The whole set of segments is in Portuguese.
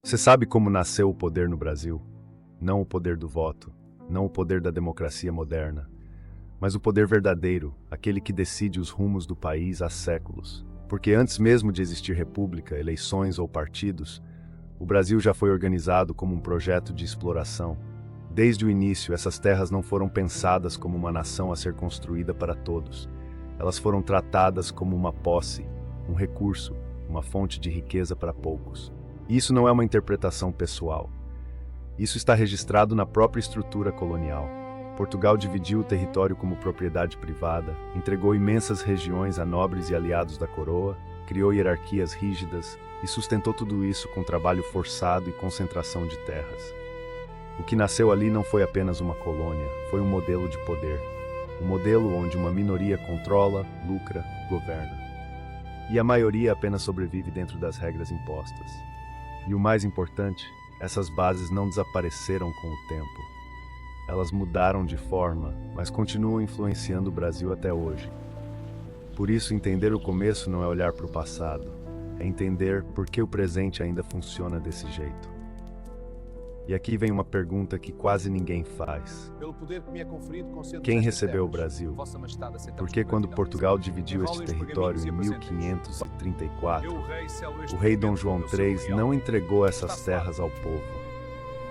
Você sabe como nasceu o poder no Brasil? Não o poder do voto, não o poder da democracia moderna, mas o poder verdadeiro, aquele que decide os rumos do país há séculos. Porque antes mesmo de existir república, eleições ou partidos, o Brasil já foi organizado como um projeto de exploração. Desde o início, essas terras não foram pensadas como uma nação a ser construída para todos. Elas foram tratadas como uma posse, um recurso, uma fonte de riqueza para poucos. E isso não é uma interpretação pessoal. Isso está registrado na própria estrutura colonial. Portugal dividiu o território como propriedade privada, entregou imensas regiões a nobres e aliados da coroa, criou hierarquias rígidas e sustentou tudo isso com trabalho forçado e concentração de terras. O que nasceu ali não foi apenas uma colônia, foi um modelo de poder. Um modelo onde uma minoria controla, lucra, governa. E a maioria apenas sobrevive dentro das regras impostas. E o mais importante, essas bases não desapareceram com o tempo. Elas mudaram de forma, mas continuam influenciando o Brasil até hoje. Por isso, entender o começo não é olhar para o passado, é entender por que o presente ainda funciona desse jeito. E aqui vem uma pergunta que quase ninguém faz. Quem recebeu o Brasil? Porque quando Portugal dividiu este território em 1534, o rei Dom João III não entregou essas terras ao povo.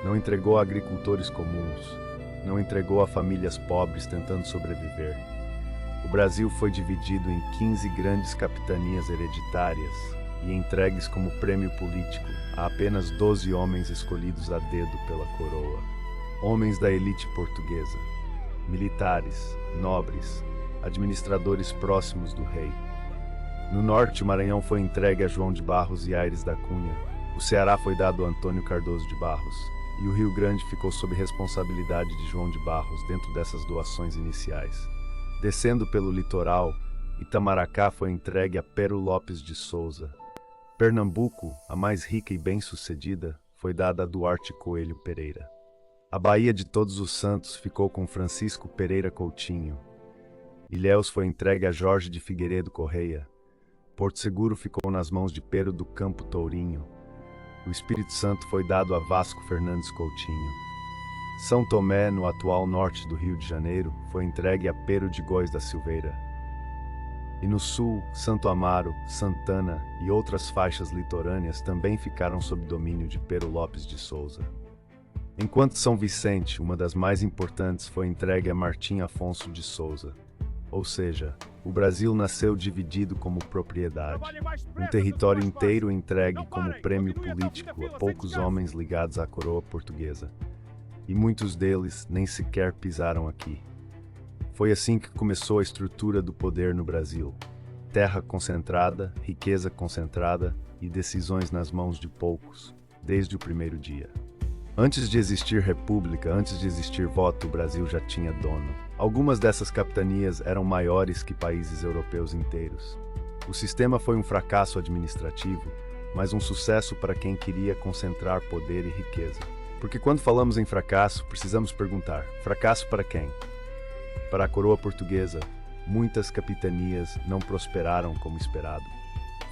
Não entregou a agricultores comuns. Não entregou a famílias pobres tentando sobreviver. O Brasil foi dividido em 15 grandes capitanias hereditárias e entregues como prêmio político a apenas 12 homens escolhidos a dedo pela coroa. Homens da elite portuguesa, militares, nobres, administradores próximos do rei. No norte, o Maranhão foi entregue a João de Barros e Aires da Cunha, o Ceará foi dado a Antônio Cardoso de Barros, e o Rio Grande ficou sob responsabilidade de João de Barros dentro dessas doações iniciais. Descendo pelo litoral, Itamaracá foi entregue a Pero Lopes de Souza. Pernambuco, a mais rica e bem-sucedida, foi dada a Duarte Coelho Pereira. A Baía de Todos os Santos ficou com Francisco Pereira Coutinho. Ilhéus foi entregue a Jorge de Figueiredo Correia. Porto Seguro ficou nas mãos de Pero do Campo Tourinho. O Espírito Santo foi dado a Vasco Fernandes Coutinho. São Tomé, no atual norte do Rio de Janeiro, foi entregue a Pero de Góes da Silveira. E no sul, Santo Amaro, Santana e outras faixas litorâneas também ficaram sob domínio de Pero Lopes de Souza. Enquanto São Vicente, uma das mais importantes, foi entregue a Martim Afonso de Souza. Ou seja, o Brasil nasceu dividido como propriedade, um território inteiro entregue como prêmio político a poucos homens ligados à coroa portuguesa. E muitos deles nem sequer pisaram aqui. Foi assim que começou a estrutura do poder no Brasil. Terra concentrada, riqueza concentrada e decisões nas mãos de poucos, desde o primeiro dia. Antes de existir república, antes de existir voto, o Brasil já tinha dono. Algumas dessas capitanias eram maiores que países europeus inteiros. O sistema foi um fracasso administrativo, mas um sucesso para quem queria concentrar poder e riqueza. Porque quando falamos em fracasso, precisamos perguntar: fracasso para quem? Para a coroa portuguesa, muitas capitanias não prosperaram como esperado.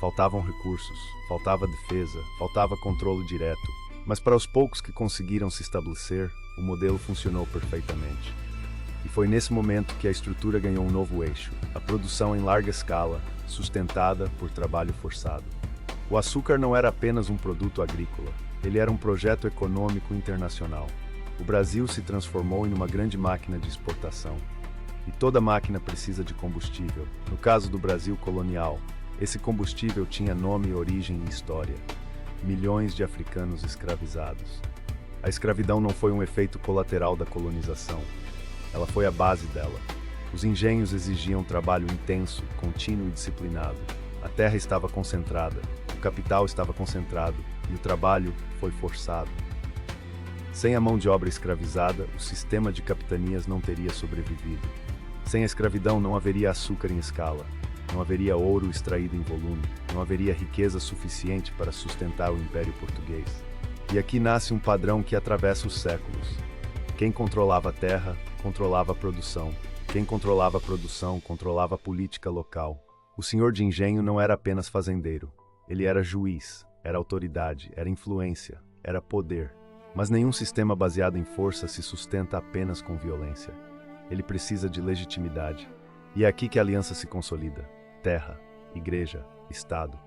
Faltavam recursos, faltava defesa, faltava controle direto. Mas para os poucos que conseguiram se estabelecer, o modelo funcionou perfeitamente. E foi nesse momento que a estrutura ganhou um novo eixo, a produção em larga escala, sustentada por trabalho forçado. O açúcar não era apenas um produto agrícola, ele era um projeto econômico internacional. O Brasil se transformou em uma grande máquina de exportação. E toda máquina precisa de combustível. No caso do Brasil colonial, esse combustível tinha nome, origem e história. Milhões de africanos escravizados. A escravidão não foi um efeito colateral da colonização. Ela foi a base dela. Os engenhos exigiam trabalho intenso, contínuo e disciplinado. A terra estava concentrada, o capital estava concentrado e o trabalho foi forçado. Sem a mão de obra escravizada, o sistema de capitanias não teria sobrevivido. Sem a escravidão não haveria açúcar em escala, não haveria ouro extraído em volume, não haveria riqueza suficiente para sustentar o Império Português. E aqui nasce um padrão que atravessa os séculos. Quem controlava a terra, controlava a produção. Quem controlava a produção, controlava a política local. O senhor de engenho não era apenas fazendeiro. Ele era juiz, era autoridade, era influência, era poder. Mas nenhum sistema baseado em força se sustenta apenas com violência. Ele precisa de legitimidade. E é aqui que a aliança se consolida. Terra, igreja, Estado.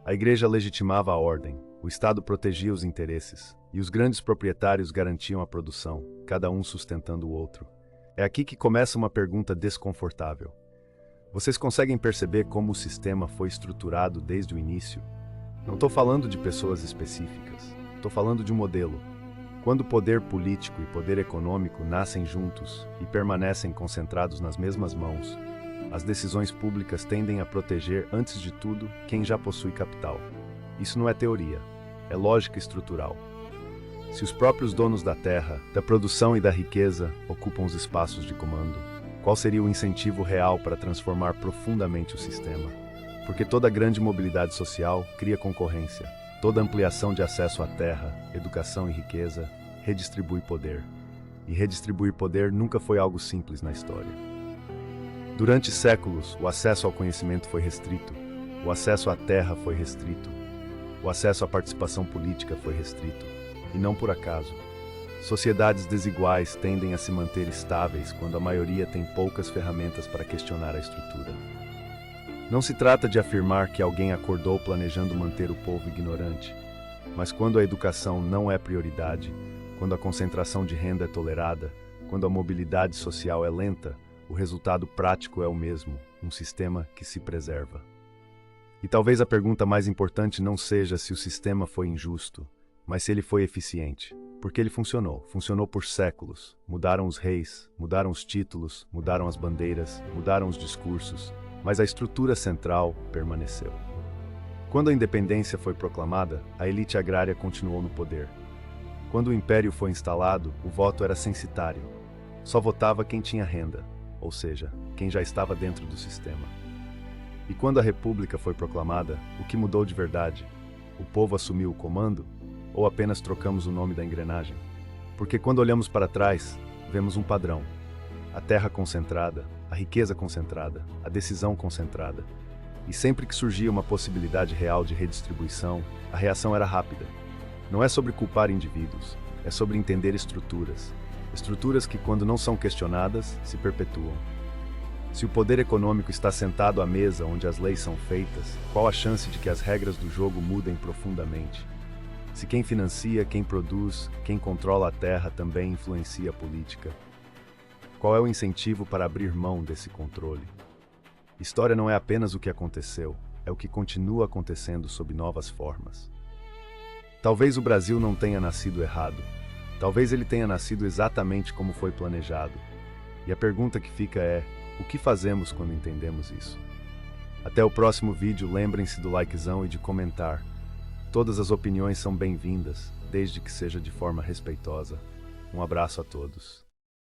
A igreja legitimava a ordem, o Estado protegia os interesses, e os grandes proprietários garantiam a produção, cada um sustentando o outro. É aqui que começa uma pergunta desconfortável. Vocês conseguem perceber como o sistema foi estruturado desde o início? Não estou falando de pessoas específicas, estou falando de um modelo. Quando poder político e poder econômico nascem juntos e permanecem concentrados nas mesmas mãos, as decisões públicas tendem a proteger, antes de tudo, quem já possui capital. Isso não é teoria, é lógica estrutural. Se os próprios donos da terra, da produção e da riqueza ocupam os espaços de comando, qual seria o incentivo real para transformar profundamente o sistema? Porque toda grande mobilidade social cria concorrência, toda ampliação de acesso à terra, educação e riqueza redistribui poder. E redistribuir poder nunca foi algo simples na história. Durante séculos, o acesso ao conhecimento foi restrito, o acesso à terra foi restrito, o acesso à participação política foi restrito, e não por acaso. Sociedades desiguais tendem a se manter estáveis quando a maioria tem poucas ferramentas para questionar a estrutura. Não se trata de afirmar que alguém acordou planejando manter o povo ignorante, mas quando a educação não é prioridade, quando a concentração de renda é tolerada, quando a mobilidade social é lenta, o resultado prático é o mesmo, um sistema que se preserva. E talvez a pergunta mais importante não seja se o sistema foi injusto, mas se ele foi eficiente. Porque ele funcionou por séculos. Mudaram os reis, mudaram os títulos, mudaram as bandeiras, mudaram os discursos, mas a estrutura central permaneceu. Quando a independência foi proclamada, a elite agrária continuou no poder. Quando o império foi instalado, o voto era censitário. Só votava quem tinha renda, ou seja, quem já estava dentro do sistema. E quando a República foi proclamada, o que mudou de verdade? O povo assumiu o comando? Ou apenas trocamos o nome da engrenagem? Porque quando olhamos para trás, vemos um padrão. A terra concentrada, a riqueza concentrada, a decisão concentrada. E sempre que surgia uma possibilidade real de redistribuição, a reação era rápida. Não é sobre culpar indivíduos, é sobre entender estruturas. Estruturas que, quando não são questionadas, se perpetuam. Se o poder econômico está sentado à mesa onde as leis são feitas, qual a chance de que as regras do jogo mudem profundamente? Se quem financia, quem produz, quem controla a terra também influencia a política, qual é o incentivo para abrir mão desse controle? História não é apenas o que aconteceu, é o que continua acontecendo sob novas formas. Talvez o Brasil não tenha nascido errado. Talvez ele tenha nascido exatamente como foi planejado. E a pergunta que fica é, o que fazemos quando entendemos isso? Até o próximo vídeo, lembrem-se do likezão e de comentar. Todas as opiniões são bem-vindas, desde que seja de forma respeitosa. Um abraço a todos.